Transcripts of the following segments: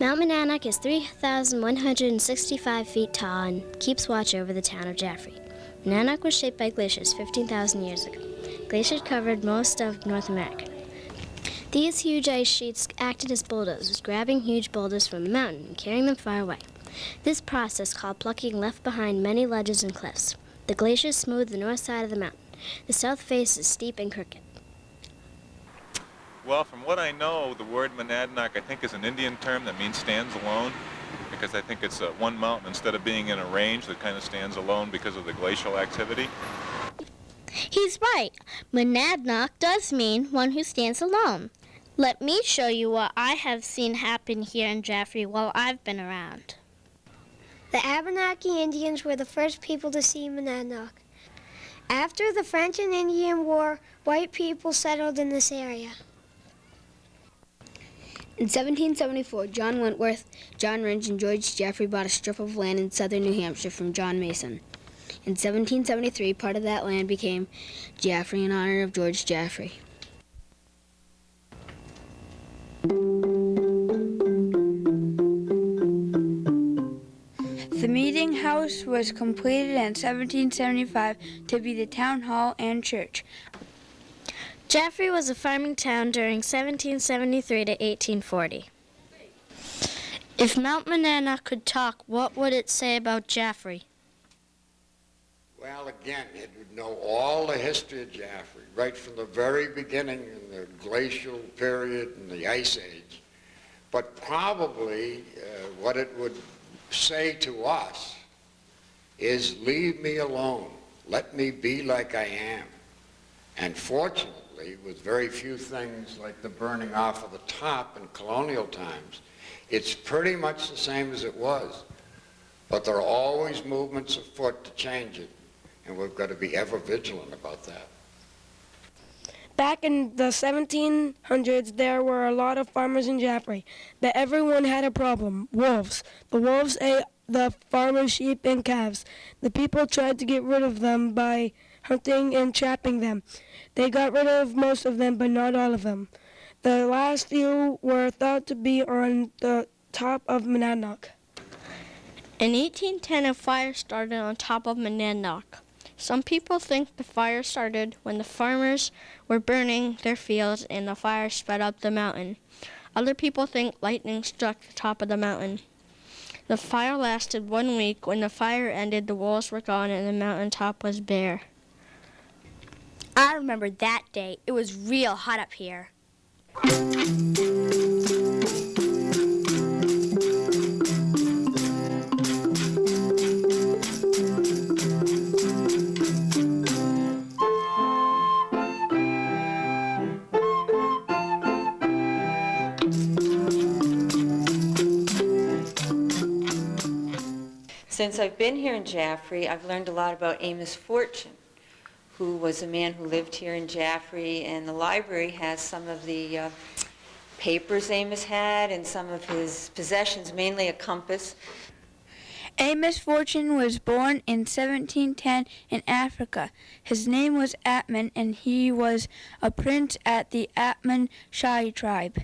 Mount Monadnock is 3,165 feet tall and keeps watch over the town of Jaffrey. Monadnock was shaped by glaciers 15,000 years ago. Glaciers covered most of North America. These huge ice sheets acted as bulldozers, grabbing huge boulders from the mountain and carrying them far away. This process, called plucking, left behind many ledges and cliffs. The glaciers smoothed the north side of the mountain. The south face is steep and crooked. Well, from what I know, the word Monadnock, I think, is an Indian term that means stands alone, because I think it's one mountain instead of being in a range that kind of stands alone because of the glacial activity. He's right. Monadnock does mean one who stands alone. Let me show you what I have seen happen here in Jaffrey while I've been around. The Abenaki Indians were the first people to see Monadnock. After the French and Indian War, white people settled in this area. In 1774, John Wentworth, John Rindge, and George Jaffrey bought a strip of land in southern New Hampshire from John Mason. In 1773, part of that land became Jaffrey in honor of George Jaffrey. The meeting house was completed in 1775 to be the town hall and church. Jaffrey was a farming town during 1773 to 1840. If Mount Monadnock could talk, what would it say about Jaffrey? Well, again, it would know all the history of Jaffrey, right from the very beginning in the glacial period and the Ice Age. But probably what it would say to us is, leave me alone. Let me be like I am. And fortunately, with very few things like the burning off of the top in colonial times, it's pretty much the same as it was. But there are always movements afoot to change it, and we've got to be ever vigilant about that. Back in the 1700s, there were a lot of farmers in Jaffrey, but everyone had a problem: wolves. The wolves ate the farmers' sheep and calves. The people tried to get rid of them by hunting and trapping them. They got rid of most of them, but not all of them. The last few were thought to be on the top of Monadnock. In 1810, a fire started on top of Monadnock. Some people think the fire started when the farmers were burning their fields and the fire spread up the mountain. Other people think lightning struck the top of the mountain. The fire lasted 1 week. When the fire ended, the wolves were gone and the mountain top was bare. I remember that day. It was real hot up here. Since I've been here in Jaffrey, I've learned a lot about Amos Fortune, who was a man who lived here in Jaffrey, and the library has some of the papers Amos had and some of his possessions, mainly a compass. Amos Fortune was born in 1710 in Africa. His name was Atman, and he was a prince at the Atman Shai tribe.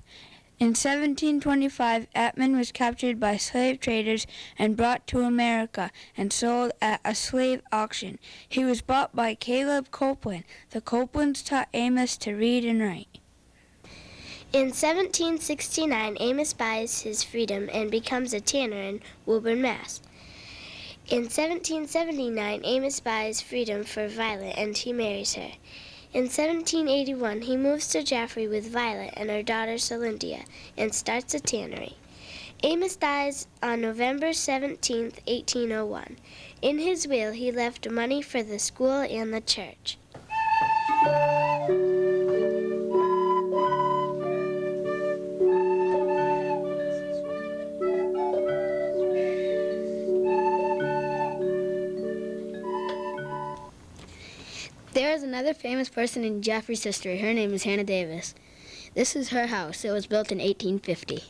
In 1725, Atman was captured by slave traders and brought to America and sold at a slave auction. He was bought by Caleb Copeland. The Copelands taught Amos to read and write. In 1769, Amos buys his freedom and becomes a tanner in Woburn, Mass. In 1779, Amos buys freedom for Violet and he marries her. In 1781, he moves to Jaffrey with Violet and her daughter Celindia and starts a tannery. Amos dies on November 17, 1801. In his will, he left money for the school and the church. There is another famous person in Jaffrey's history. Her name is Hannah Davis. This is her house. It was built in 1850.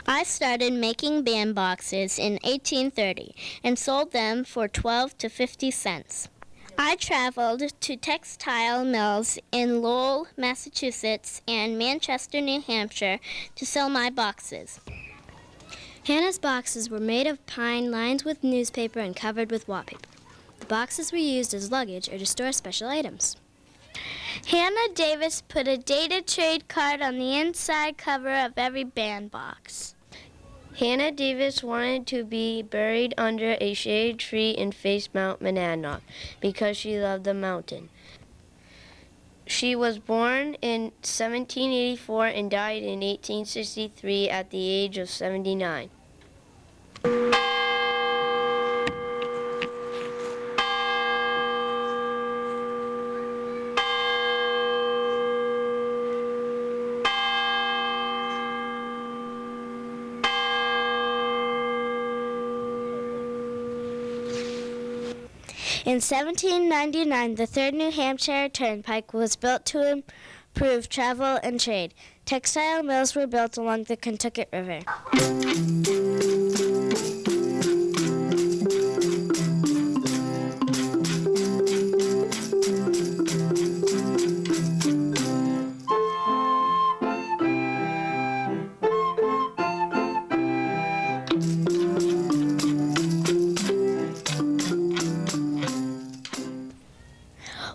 I started making bandboxes in 1830 and sold them for 12 to 50 cents. I traveled to textile mills in Lowell, Massachusetts, and Manchester, New Hampshire to sell my boxes. Hannah's boxes were made of pine lined with newspaper and covered with wallpaper. The boxes were used as luggage or to store special items. Hannah Davis put a dated trade card on the inside cover of every bandbox. Hannah Davis wanted to be buried under a shade tree and face Mount Monadnock because she loved the mountain. She was born in 1784 and died in 1863 at the age of 79. In 1799, the third New Hampshire Turnpike was built to improve travel and trade. Textile mills were built along the Kentucky River.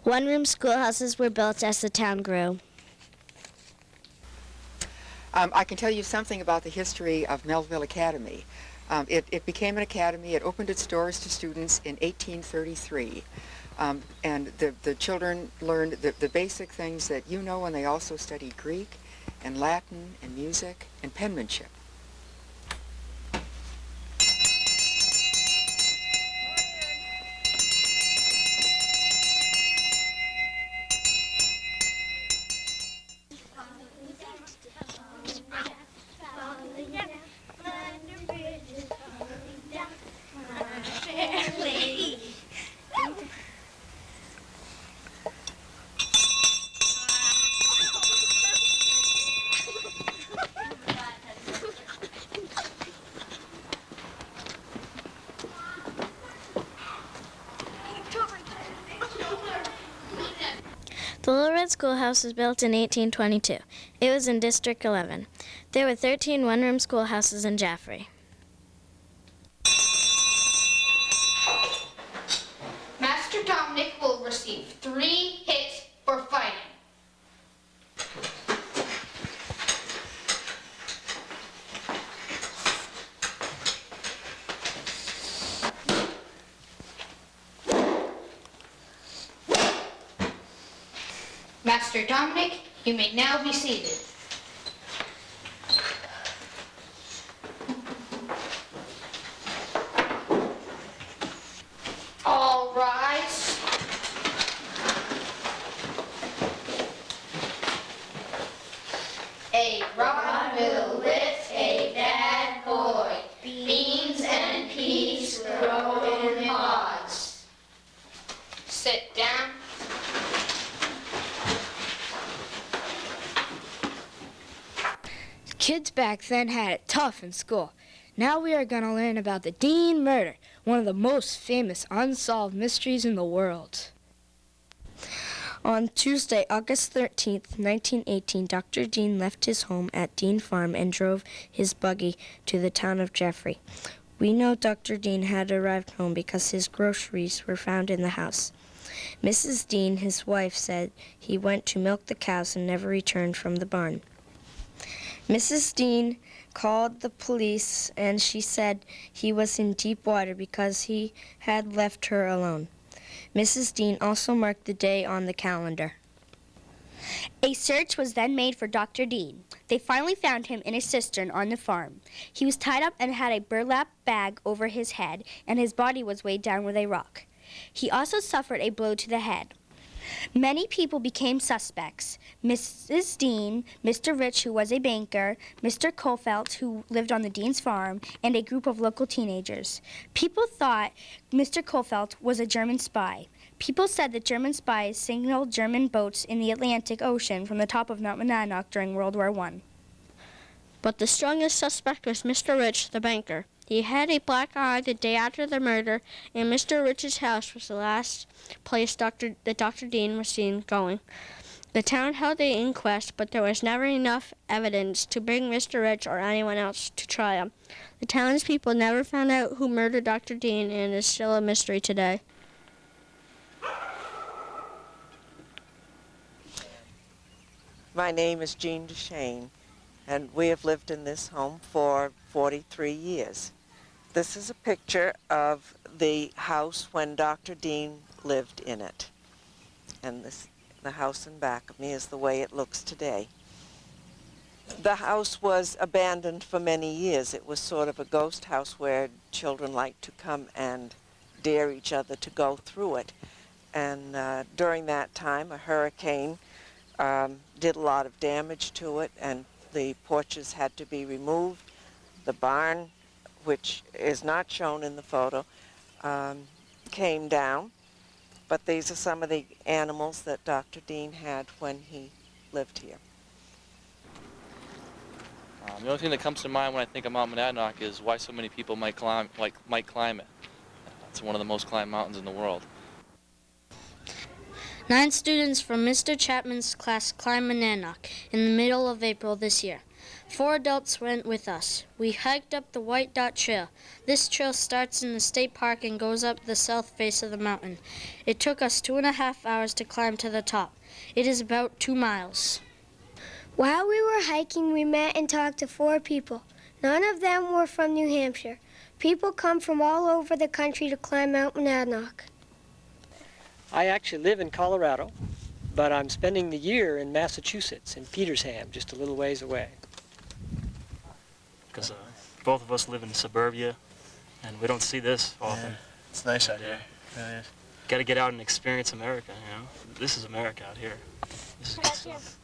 One-room schoolhouses were built as the town grew. I can tell you something about the history of Melville Academy. It became an academy. It opened its doors to students in 1833. And the children learned the basic things that you know, and they also studied Greek and Latin and music and penmanship. The Little Red Schoolhouse was built in 1822. It was in District 11. There were 13 one-room schoolhouses in Jaffrey. Master Dominic will receive 3 hits for fighting. Master Dominic, you may now be seated. All rise. A rod will lift a bad boy. Beans and peas grow in pods. Sit down. Kids back then had it tough in school. Now we are going to learn about the Dean murder, one of the most famous unsolved mysteries in the world. On Tuesday, August 13th, 1918, Dr. Dean left his home at Dean Farm and drove his buggy to the town of Jaffrey. We know Dr. Dean had arrived home because his groceries were found in the house. Mrs. Dean, his wife, said he went to milk the cows and never returned from the barn. Mrs. Dean called the police and she said he was in deep water because he had left her alone. Mrs. Dean also marked the day on the calendar. A search was then made for Dr. Dean. They finally found him in a cistern on the farm. He was tied up and had a burlap bag over his head, and his body was weighed down with a rock. He also suffered a blow to the head. Many people became suspects. Mrs. Dean, Mr. Rich, who was a banker, Mr. Colfelt, who lived on the Dean's farm, and a group of local teenagers. People thought Mr. Colfelt was a German spy. People said that German spies signaled German boats in the Atlantic Ocean from the top of Mount Monadnock during World War I. But the strongest suspect was Mr. Rich, the banker. He had a black eye the day after the murder, and Mr. Rich's house was the last place Dr. Dean was seen going. The town held an inquest, but there was never enough evidence to bring Mr. Rich or anyone else to trial. The townspeople never found out who murdered Dr. Dean, and it is still a mystery today. My name is Jean Duchesne, and we have lived in this home for 43 years. This is a picture of the house when Dr. Dean lived in it. And the house in back of me is the way it looks today. The house was abandoned for many years. It was sort of a ghost house where children liked to come and dare each other to go through it. And during that time, a hurricane did a lot of damage to it, and the porches had to be removed. The barn, which is not shown in the photo, came down. But these are some of the animals that Dr. Dean had when he lived here. The only thing that comes to mind when I think of Mount Monadnock is why so many people might climb it. It's one of the most climbed mountains in the world. 9 students from Mr. Chapman's class climbed Monadnock in the middle of April this year. 4 adults went with us. We hiked up the White Dot Trail. This trail starts in the state park and goes up the south face of the mountain. It took us 2.5 hours to climb to the top. It is about 2 miles. While we were hiking, we met and talked to 4 people. None of them were from New Hampshire. People come from all over the country to climb Mount Monadnock. I actually live in Colorado, but I'm spending the year in Massachusetts, in Petersham, just a little ways away. Because both of us live in suburbia, and we don't see this often. Yeah, it's nice out here. It really is. Got to get out and experience America, you know? This is America out here. This is good stuff.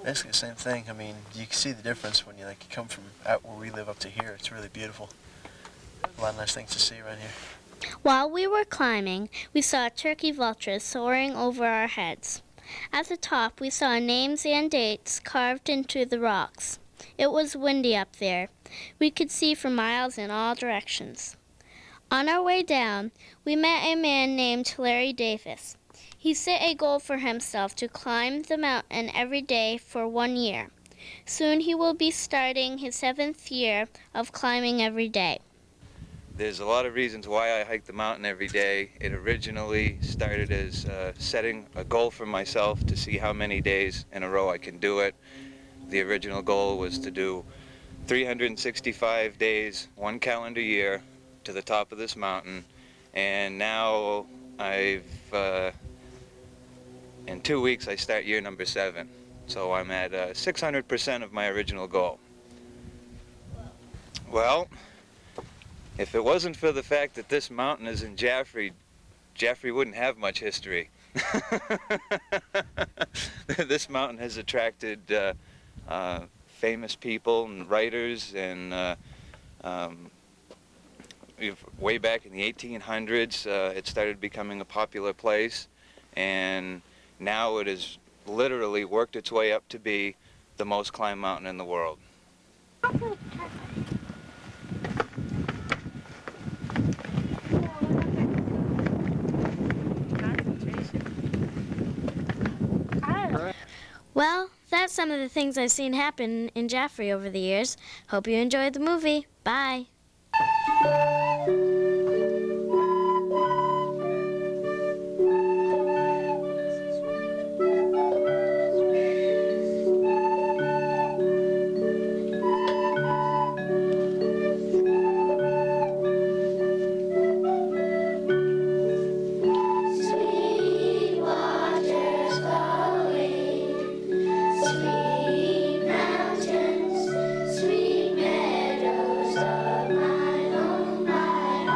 Basically the same thing. I mean, you can see the difference when you come from out where we live up to here. It's really beautiful. A lot of nice things to see around here. While we were climbing, we saw turkey vultures soaring over our heads. At the top, we saw names and dates carved into the rocks. It was windy up there. We could see for miles in all directions. On our way down, we met a man named Larry Davis. He set a goal for himself to climb the mountain every day for 1 year. Soon he will be starting his 7th year of climbing every day. There's a lot of reasons why I hike the mountain every day. It originally started as setting a goal for myself to see how many days in a row I can do it. The original goal was to do 365 days, 1 calendar year, to the top of this mountain. And now in 2 weeks I start year number 7. So I'm at 600% of my original goal. Well, if it wasn't for the fact that this mountain is in Jaffrey, Jaffrey wouldn't have much history. This mountain has attracted famous people and writers, and way back in the 1800s it started becoming a popular place, and now it has literally worked its way up to be the most climbed mountain in the world. Well, that's some of the things I've seen happen in Jaffrey over the years. Hope you enjoyed the movie. Bye. Sweet mountains, sweet meadows of my own, my